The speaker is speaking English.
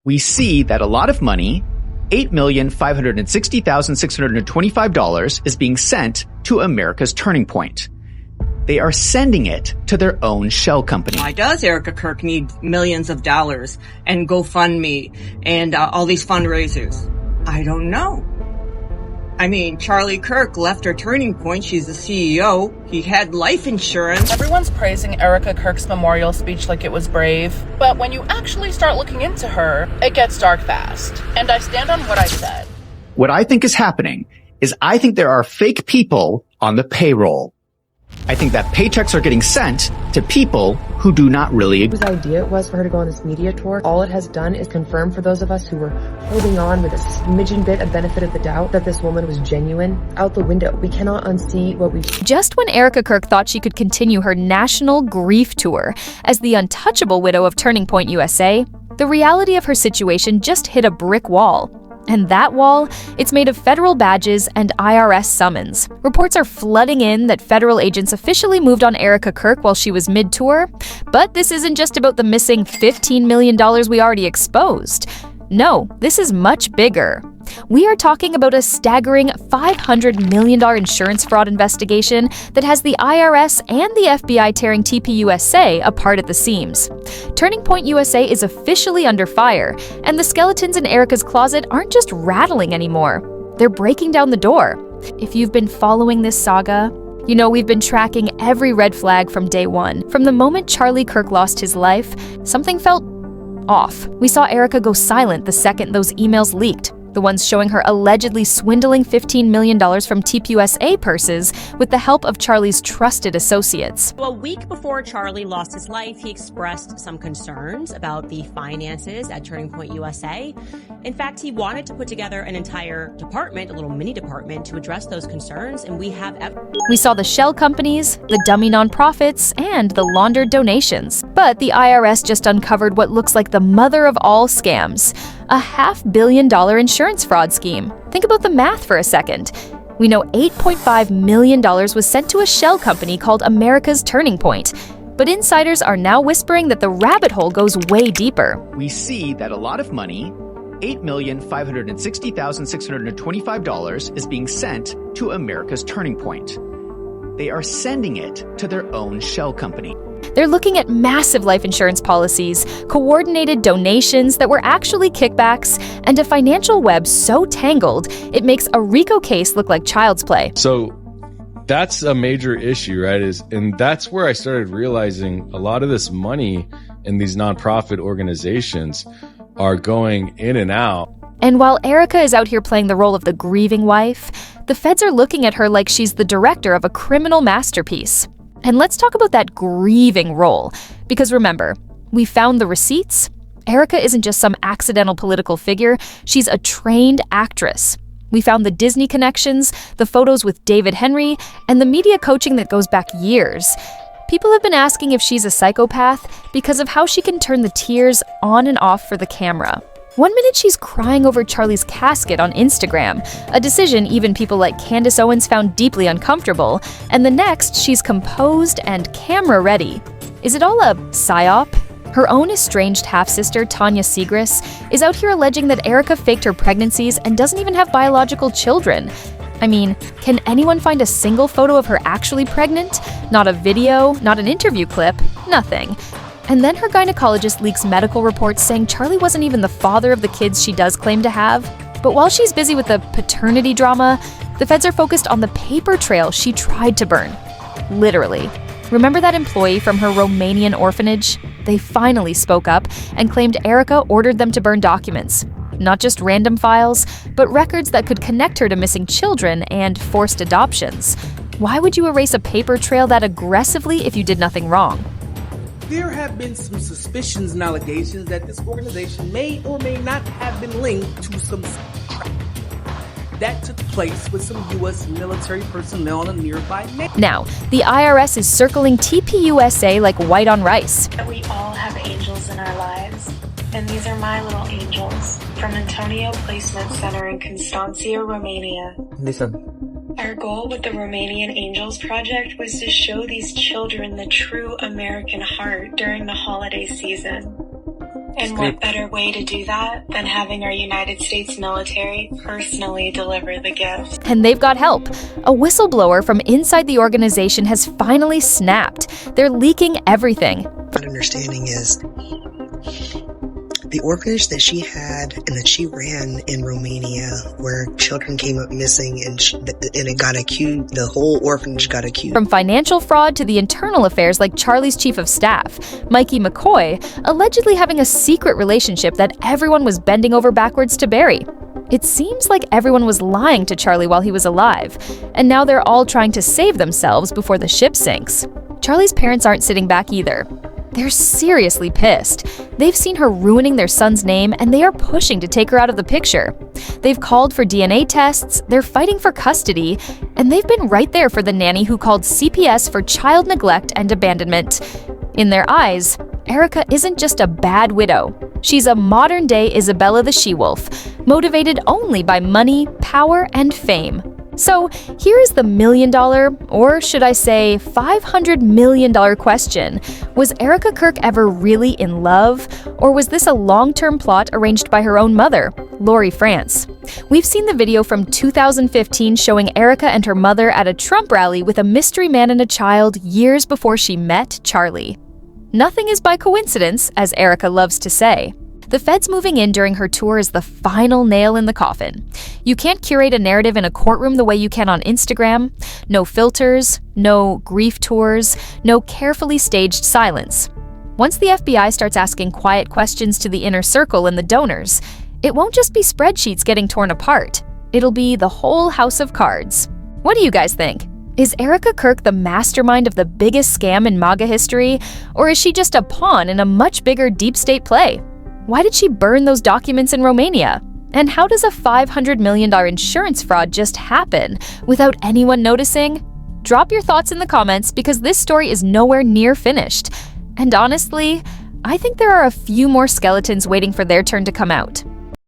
we see that a lot of money, $8,560,625, is being sent to America's Turning Point. They are sending it to their own shell company. Why does Erika Kirk need millions of dollars and GoFundMe and all these fundraisers? I don't know. I mean, Charlie Kirk left her Turning Point. She's the CEO. He had life insurance. Everyone's praising Erika Kirk's memorial speech like it was brave. But when you actually start looking into her, it gets dark fast. And I stand on what I said. What I think is happening is I think there are fake people on the payroll. I think that paychecks are getting sent to people who do not really exist. Whose idea it was for her to go on this media tour. All it has done is confirm for those of us who were holding on with a smidgen bit of benefit of the doubt that this woman was genuine out the window. We cannot unsee what we've seen. Just when Erika Kirk thought she could continue her national grief tour as the untouchable widow of Turning Point USA, the reality of her situation just hit a brick wall. And that wall, it's made of federal badges and IRS summons. Reports are flooding in that federal agents officially moved on Erika Kirk while she was mid-tour. But this isn't just about the missing $15 million we already exposed. No, this is much bigger. We are talking about a staggering $500 million insurance fraud investigation that has the IRS and the FBI tearing TPUSA apart at the seams. Turning Point USA is officially under fire, and the skeletons in Erika's closet aren't just rattling anymore. They're breaking down the door. If you've been following this saga, you know we've been tracking every red flag from day one. From the moment Charlie Kirk lost his life, something felt off. We saw Erika go silent the second those emails leaked. The ones showing her allegedly swindling $15 million from TPUSA purses with the help of Charlie's trusted associates. A week before Charlie lost his life, he expressed some concerns about the finances at Turning Point USA. In fact, he wanted to put together an entire department, a little mini department, to address those concerns, and we have We saw the shell companies, the dummy nonprofits, and the laundered donations. But the IRS just uncovered what looks like the mother of all scams, a $500 million insurance fraud scheme. Think about the math for a second. We know $8.5 million was sent to a shell company called America's Turning Point. But insiders are now whispering that the rabbit hole goes way deeper. We see that a lot of money, $8,560,625, is being sent to America's Turning Point. They are sending it to their own shell company. They're looking at massive life insurance policies, coordinated donations that were actually kickbacks, and a financial web so tangled it makes a RICO case look like child's play. So that's a major issue, right? And that's where I started realizing a lot of this money in these nonprofit organizations are going in and out. And while Erika is out here playing the role of the grieving wife, the feds are looking at her like she's the director of a criminal masterpiece. And let's talk about that grieving role. Because remember, we found the receipts. Erika isn't just some accidental political figure, she's a trained actress. We found the Disney connections, the photos with David Henry, and the media coaching that goes back years. People have been asking if she's a psychopath because of how she can turn the tears on and off for the camera. One minute she's crying over Charlie's casket on Instagram, a decision even people like Candace Owens found deeply uncomfortable, and the next she's composed and camera ready. Is it all a psyop? Her own estranged half-sister, Tanya Seagris, is out here alleging that Erika faked her pregnancies and doesn't even have biological children. I mean, can anyone find a single photo of her actually pregnant? Not a video, not an interview clip, nothing. And then her gynecologist leaks medical reports saying Charlie wasn't even the father of the kids she does claim to have. But while she's busy with the paternity drama, the feds are focused on the paper trail she tried to burn. Literally. Remember that employee from her Romanian orphanage? They finally spoke up and claimed Erika ordered them to burn documents. Not just random files, but records that could connect her to missing children and forced adoptions. Why would you erase a paper trail that aggressively if you did nothing wrong? There have been some suspicions and allegations that this organization may or may not have been linked to some that took place with some U.S. military personnel on a nearby neighborhood. Now, the IRS is circling TPUSA like white on rice. We all have angels in our lives, and these are my little angels from Antonio Placement Center in Constanța, Romania. Listen. Our goal with the Romanian Angels Project was to show these children the true American heart during the holiday season. And what better way to do that than having our United States military personally deliver the gift? And they've got help. A whistleblower from inside the organization has finally snapped. They're leaking everything. My understanding is the orphanage that she had and that she ran in Romania, where children came up missing and it got accused, the whole orphanage got accused. From financial fraud to the internal affairs like Charlie's chief of staff, Mikey McCoy, allegedly having a secret relationship that everyone was bending over backwards to bury. It seems like everyone was lying to Charlie while he was alive, and now they're all trying to save themselves before the ship sinks. Charlie's parents aren't sitting back either. They're seriously pissed. They've seen her ruining their son's name, and they are pushing to take her out of the picture. They've called for DNA tests, they're fighting for custody, and they've been right there for the nanny who called CPS for child neglect and abandonment. In their eyes, Erika isn't just a bad widow. She's a modern-day Isabella the She-Wolf, motivated only by money, power, and fame. So here is the $1 million, or should I say $500 million question. Was Erika Kirk ever really in love? Or was this a long-term plot arranged by her own mother, Lori France? We've seen the video from 2015 showing Erika and her mother at a Trump rally with a mystery man and a child years before she met Charlie. Nothing is by coincidence, as Erika loves to say. The feds moving in during her tour is the final nail in the coffin. You can't curate a narrative in a courtroom the way you can on Instagram. No filters, no grief tours, no carefully staged silence. Once the FBI starts asking quiet questions to the inner circle and the donors, it won't just be spreadsheets getting torn apart. It'll be the whole house of cards. What do you guys think? Is Erika Kirk the mastermind of the biggest scam in MAGA history, or is she just a pawn in a much bigger deep state play? Why did she burn those documents in Romania? And how does a $500 million insurance fraud just happen without anyone noticing? Drop your thoughts in the comments because this story is nowhere near finished. And honestly, I think there are a few more skeletons waiting for their turn to come out.